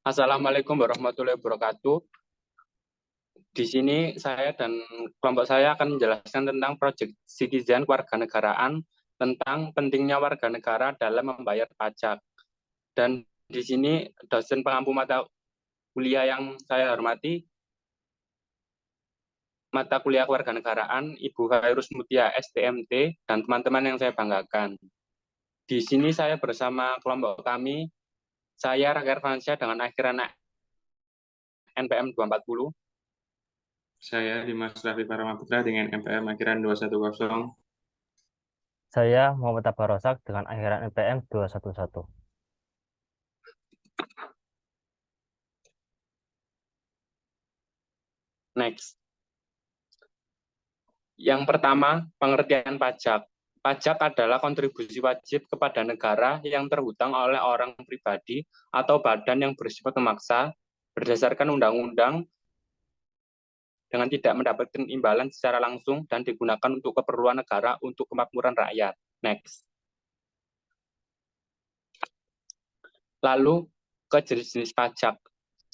Assalamualaikum warahmatullahi wabarakatuh. Di sini saya dan kelompok saya akan menjelaskan tentang proyek Citizen Kewarganegaraan tentang pentingnya warga negara dalam membayar pajak. Dan di sini dosen pengampu mata kuliah yang saya hormati, mata kuliah kewarganegaraan Ibu Khairus Mutia STMT dan teman-teman yang saya banggakan. Di sini saya bersama kelompok kami, saya Raka Irfansyah dengan akhiran NPM 240. Saya Dimas Raffi Paramaputra dengan NPM akhiran 210. Saya Muhammad Tabarosak dengan akhiran NPM 211. Next. Yang pertama, pengertian pajak. Pajak adalah kontribusi wajib kepada negara yang terhutang oleh orang pribadi atau badan yang bersifat memaksa berdasarkan undang-undang dengan tidak mendapatkan imbalan secara langsung dan digunakan untuk keperluan negara untuk kemakmuran rakyat. Next. Lalu ke jenis-jenis pajak.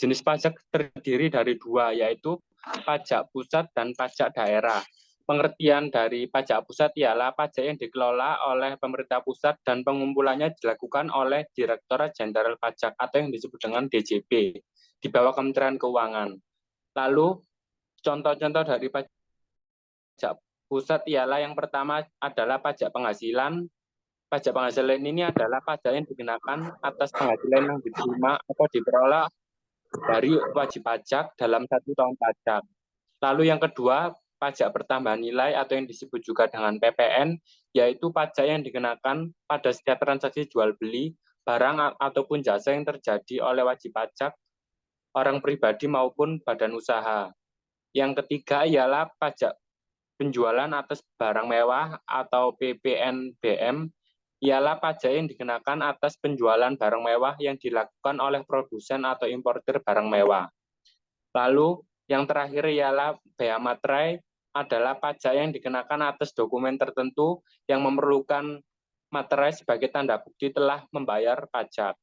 Jenis pajak terdiri dari dua, yaitu pajak pusat dan pajak daerah. Pengertian dari pajak pusat ialah pajak yang dikelola oleh pemerintah pusat dan pengumpulannya dilakukan oleh Direktorat Jenderal Pajak atau yang disebut dengan DJP di bawah Kementerian Keuangan. Lalu contoh-contoh dari pajak pusat ialah yang pertama adalah pajak penghasilan. Pajak penghasilan ini adalah pajak yang dikenakan atas penghasilan yang diterima atau diperoleh dari wajib pajak dalam 1 tahun pajak. Lalu yang kedua, pajak pertambahan nilai atau yang disebut juga dengan PPN, yaitu pajak yang dikenakan pada setiap transaksi jual beli barang ataupun jasa yang terjadi oleh wajib pajak orang pribadi maupun badan usaha. Yang ketiga ialah pajak penjualan atas barang mewah atau PPNBM, ialah pajak yang dikenakan atas penjualan barang mewah yang dilakukan oleh produsen atau importer barang mewah. Lalu yang terakhir ialah bea materai, adalah pajak yang dikenakan atas dokumen tertentu yang memerlukan materai sebagai tanda bukti telah membayar pajak.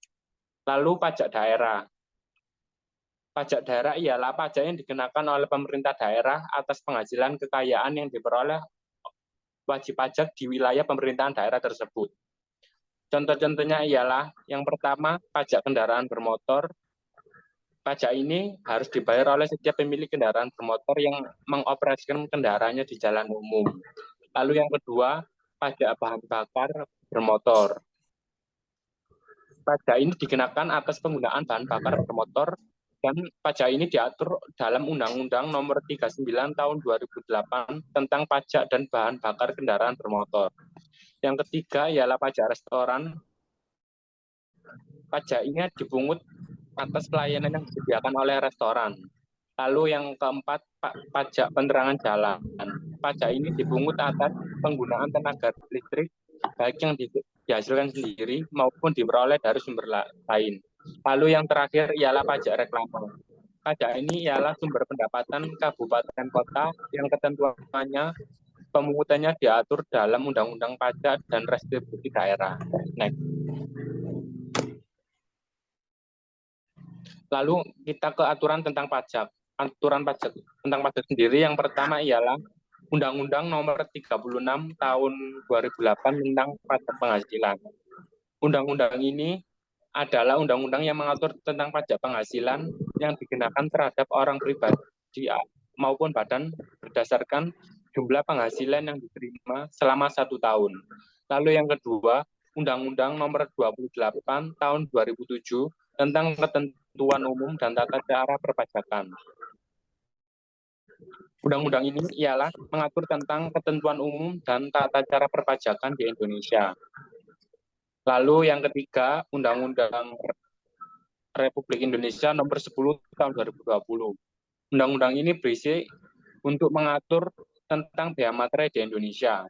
Lalu pajak daerah. Pajak daerah ialah pajak yang dikenakan oleh pemerintah daerah atas penghasilan kekayaan yang diperoleh wajib pajak di wilayah pemerintahan daerah tersebut. Contoh-contohnya ialah yang pertama, pajak kendaraan bermotor. Pajak ini harus dibayar oleh setiap pemilik kendaraan bermotor yang mengoperasikan kendaraannya di jalan umum. Lalu yang kedua, pajak bahan bakar bermotor. Pajak ini dikenakan atas penggunaan bahan bakar bermotor dan pajak ini diatur dalam Undang-Undang Nomor 39 Tahun 2008 tentang pajak dan bahan bakar kendaraan bermotor. Yang ketiga ialah pajak restoran. Pajak ini dipungut atas pelayanan yang disediakan oleh restoran. Lalu yang keempat, pajak penerangan jalan. Pajak ini dipungut atas penggunaan tenaga listrik, baik yang dihasilkan sendiri maupun diperoleh dari sumber lain. Lalu yang terakhir ialah pajak reklame. Pajak ini ialah sumber pendapatan kabupaten kota yang ketentuannya pemungutannya diatur dalam Undang-Undang Pajak dan Restribusi Daerah. Next. Lalu kita ke aturan tentang pajak. Aturan pajak tentang pajak sendiri yang pertama ialah Undang-Undang Nomor 36 Tahun 2008 tentang pajak penghasilan. Undang-undang ini adalah undang-undang yang mengatur tentang pajak penghasilan yang dikenakan terhadap orang pribadi maupun badan berdasarkan jumlah penghasilan yang diterima selama 1 tahun. Lalu yang kedua, Undang-Undang Nomor 28 Tahun 2007 tentang ketentuan umum dan tata cara perpajakan. Undang-undang ini ialah mengatur tentang ketentuan umum dan tata cara perpajakan di Indonesia. Lalu yang ketiga, Undang-Undang Republik Indonesia Nomor 10 Tahun 2020. Undang-undang ini berisi untuk mengatur tentang bea materai di Indonesia.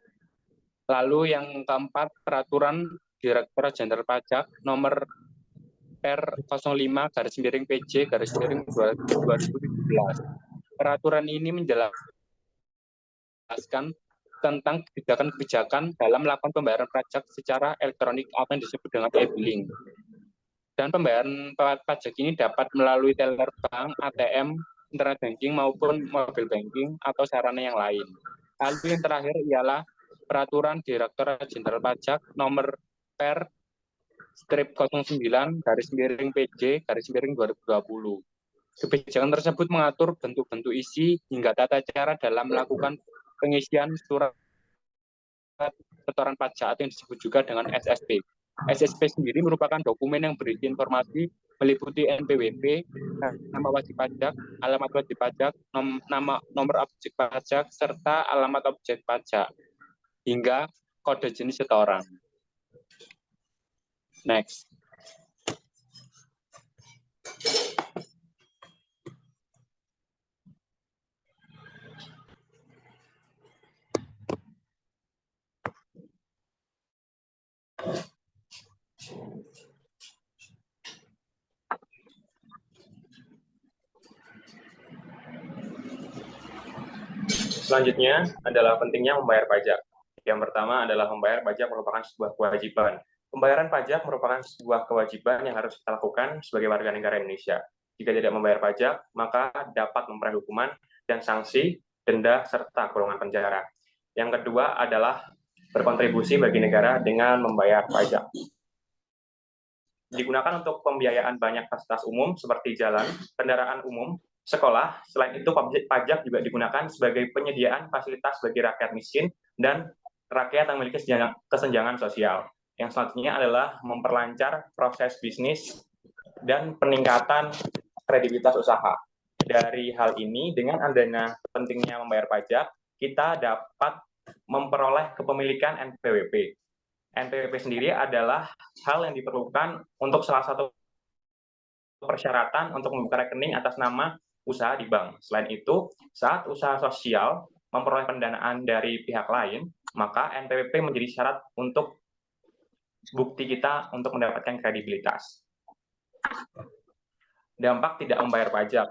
Lalu yang keempat, Peraturan Direktorat Jenderal Pajak Nomor Per-05-PJ-2017. Peraturan ini menjelaskan tentang kebijakan-kebijakan dalam melakukan pembayaran pajak secara elektronik atau yang disebut dengan e-billing. Dan pembayaran pajak ini dapat melalui teller bank, ATM, internet banking maupun mobile banking atau sarana yang lain. Lalu yang terakhir ialah Peraturan Direktorat Jenderal Pajak nomor per strip 09-PJ-2020. Kebijakan tersebut mengatur bentuk-bentuk isi hingga tata cara dalam melakukan pengisian surat setoran pajak atau yang disebut juga dengan SSP. SSP sendiri merupakan dokumen yang berisi informasi meliputi NPWP, nama wajib pajak, alamat wajib pajak, nomor objek pajak, serta alamat objek pajak, hingga kode jenis setoran. Next. Selanjutnya adalah pentingnya membayar pajak. Yang pertama adalah membayar pajak merupakan sebuah kewajiban. Pembayaran pajak merupakan sebuah kewajiban yang harus kita lakukan sebagai warga negara Indonesia. Jika tidak membayar pajak, maka dapat memperoleh hukuman dan sanksi, denda, serta kurungan penjara. Yang kedua adalah berkontribusi bagi negara dengan membayar pajak. Digunakan untuk pembiayaan banyak fasilitas umum seperti jalan, kendaraan umum, sekolah. Selain itu, pajak juga digunakan sebagai penyediaan fasilitas bagi rakyat miskin dan rakyat yang memiliki kesenjangan sosial. Yang selanjutnya adalah memperlancar proses bisnis dan peningkatan kredibilitas usaha. Dari hal ini, dengan adanya pentingnya membayar pajak, kita dapat memperoleh kepemilikan NPWP. NPWP sendiri adalah hal yang diperlukan untuk salah satu persyaratan untuk membuka rekening atas nama usaha di bank. Selain itu, saat usaha sosial memperoleh pendanaan dari pihak lain, maka NPWP menjadi syarat untuk bukti kita untuk mendapatkan kredibilitas. Dampak tidak membayar pajak.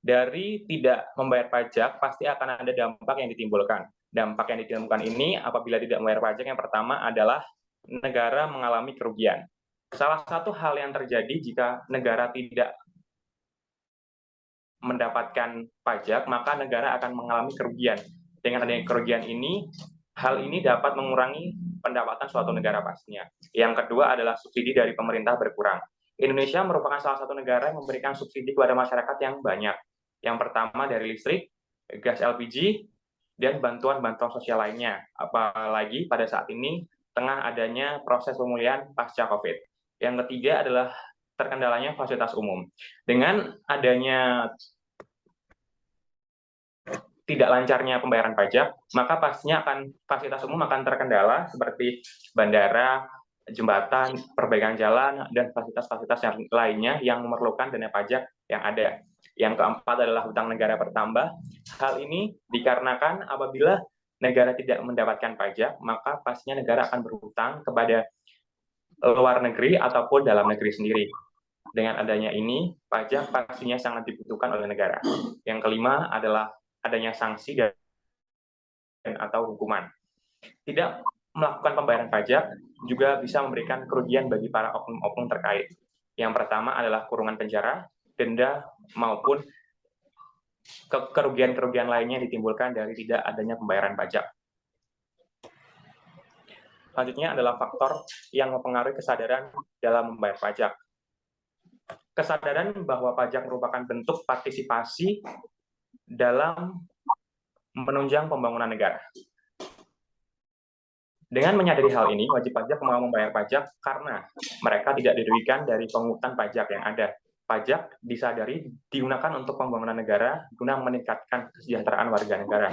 Dari tidak membayar pajak, pasti akan ada dampak yang ditimbulkan. Dampak yang ditimbulkan ini apabila tidak membayar pajak, yang pertama adalah negara mengalami kerugian. Salah satu hal yang terjadi jika negara tidak mendapatkan pajak, maka negara akan mengalami kerugian. Dengan adanya kerugian ini, hal ini dapat mengurangi pendapatan suatu negara pastinya. Yang kedua adalah subsidi dari pemerintah berkurang. Indonesia merupakan salah satu negara yang memberikan subsidi kepada masyarakat yang banyak. Yang pertama dari listrik, gas LPG, dan bantuan-bantuan sosial lainnya. Apalagi pada saat ini tengah adanya proses pemulihan pasca COVID. Yang ketiga adalah terkendalanya fasilitas umum. Dengan adanya tidak lancarnya pembayaran pajak, maka pastinya fasilitas umum akan terkendala seperti bandara, jembatan, perbaikan jalan, dan fasilitas-fasilitas yang lainnya yang memerlukan dana pajak yang ada. Yang keempat adalah hutang negara bertambah. Hal ini dikarenakan apabila negara tidak mendapatkan pajak, maka pastinya negara akan berhutang kepada luar negeri ataupun dalam negeri sendiri. Dengan adanya ini, pajak pastinya sangat dibutuhkan oleh negara. Yang kelima adalah adanya sanksi dan atau hukuman. Tidak melakukan pembayaran pajak juga bisa memberikan kerugian bagi para oknum-oknum terkait. Yang pertama adalah kurungan penjara, denda, maupun kerugian-kerugian lainnya yang ditimbulkan dari tidak adanya pembayaran pajak. Selanjutnya adalah faktor yang mempengaruhi kesadaran dalam membayar pajak. Kesadaran bahwa pajak merupakan bentuk partisipasi dalam menunjang pembangunan negara. Dengan menyadari hal ini, wajib pajak mau membayar pajak karena mereka tidak dirugikan dari pungutan pajak yang ada. Pajak disadari digunakan untuk pembangunan negara guna meningkatkan kesejahteraan warga negara.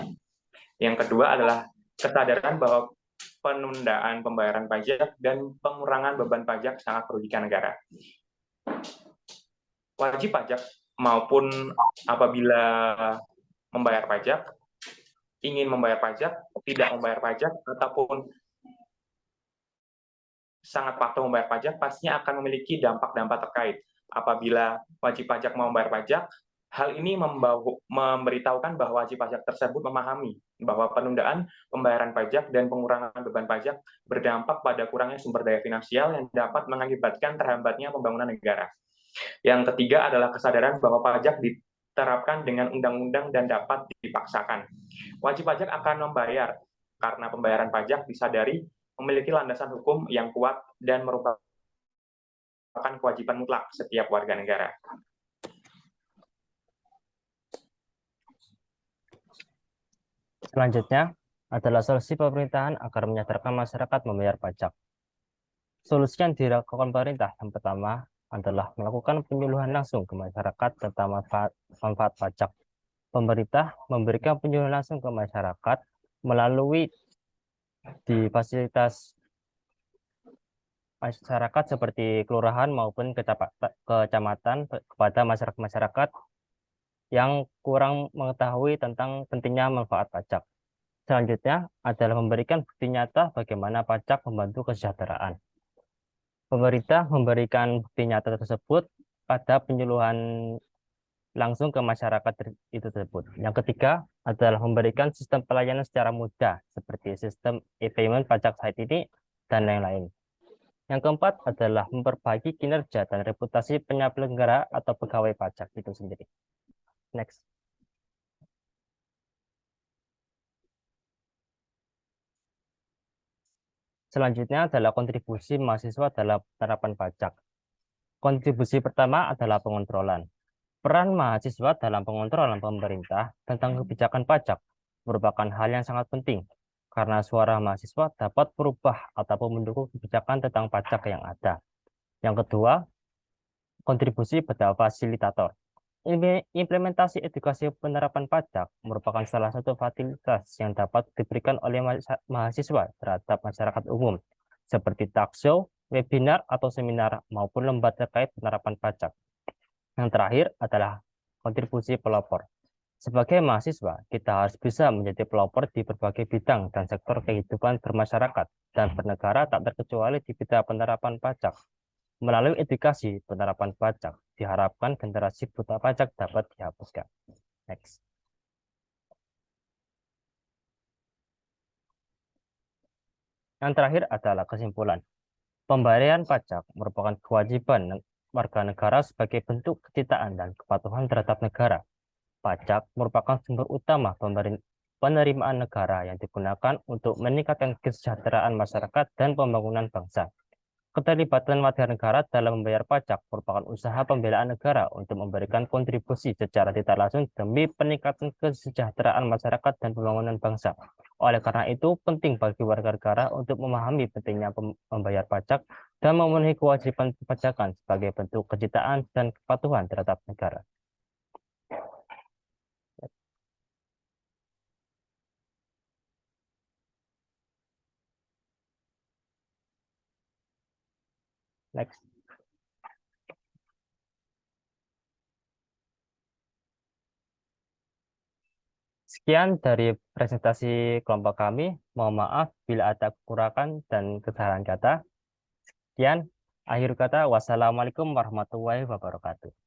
Yang kedua adalah kesadaran bahwa penundaan pembayaran pajak dan pengurangan beban pajak sangat merugikan negara. Wajib pajak maupun apabila membayar pajak, ingin membayar pajak, tidak membayar pajak, ataupun sangat patuh membayar pajak, pastinya akan memiliki dampak-dampak terkait. Apabila wajib pajak mau membayar pajak, hal ini memberitahukan bahwa wajib pajak tersebut memahami bahwa penundaan pembayaran pajak dan pengurangan beban pajak berdampak pada kurangnya sumber daya finansial yang dapat mengakibatkan terhambatnya pembangunan negara. Yang ketiga adalah kesadaran bahwa pajak diterapkan dengan undang-undang dan dapat dipaksakan. Wajib pajak akan membayar karena pembayaran pajak disadari memiliki landasan hukum yang kuat dan merupakan kewajiban mutlak setiap warga negara. Selanjutnya adalah solusi pemerintahan agar menyadarkan masyarakat membayar pajak. Solusi yang dilakukan pemerintah yang pertama adalah melakukan penyuluhan langsung ke masyarakat tentang manfaat pajak. Pemerintah memberikan penyuluhan langsung ke masyarakat melalui di fasilitas masyarakat seperti kelurahan maupun kecamatan kepada masyarakat yang kurang mengetahui tentang pentingnya manfaat pajak. Selanjutnya adalah memberikan bukti nyata bagaimana pajak membantu kesejahteraan. Pemerintah memberikan bukti nyata tersebut pada penyuluhan langsung ke masyarakat itu tersebut. Yang ketiga adalah memberikan sistem pelayanan secara mudah seperti sistem e-payment pajak saat ini dan lain-lain. Yang keempat adalah memperbaiki kinerja dan reputasi penyelenggara atau pegawai pajak itu sendiri. Next. Selanjutnya adalah kontribusi mahasiswa dalam penerapan pajak. Kontribusi pertama adalah pengontrolan. Peran mahasiswa dalam pengontrolan pemerintah tentang kebijakan pajak merupakan hal yang sangat penting karena suara mahasiswa dapat berubah ataupun mendukung kebijakan tentang pajak yang ada. Yang kedua, kontribusi pada fasilitator. Implementasi edukasi penerapan pajak merupakan salah satu fasilitas yang dapat diberikan oleh mahasiswa terhadap masyarakat umum, seperti talk show, webinar, atau seminar, maupun lembaga terkait penerapan pajak. Yang terakhir adalah kontribusi pelopor. Sebagai mahasiswa, kita harus bisa menjadi pelopor di berbagai bidang dan sektor kehidupan bermasyarakat dan bernegara tak terkecuali di bidang penerapan pajak. Melalui edukasi penerapan pajak, diharapkan generasi buta pajak dapat dihapuskan. Next. Yang terakhir adalah kesimpulan. Pembayaran pajak merupakan kewajiban warga negara sebagai bentuk kecintaan dan kepatuhan terhadap negara. Pajak merupakan sumber utama penerimaan negara yang digunakan untuk meningkatkan kesejahteraan masyarakat dan pembangunan bangsa. Keterlibatan warga negara dalam membayar pajak merupakan usaha pembelaan negara untuk memberikan kontribusi secara tidak langsung demi peningkatan kesejahteraan masyarakat dan pembangunan bangsa. Oleh karena itu, penting bagi warga negara untuk memahami pentingnya membayar pajak dan memenuhi kewajiban perpajakan sebagai bentuk kecintaan dan kepatuhan terhadap negara. Next. Sekian dari presentasi kelompok kami. Mohon maaf bila ada kekurangan dan kesalahan kata. Sekian, akhir kata, wassalamualaikum warahmatullahi wabarakatuh.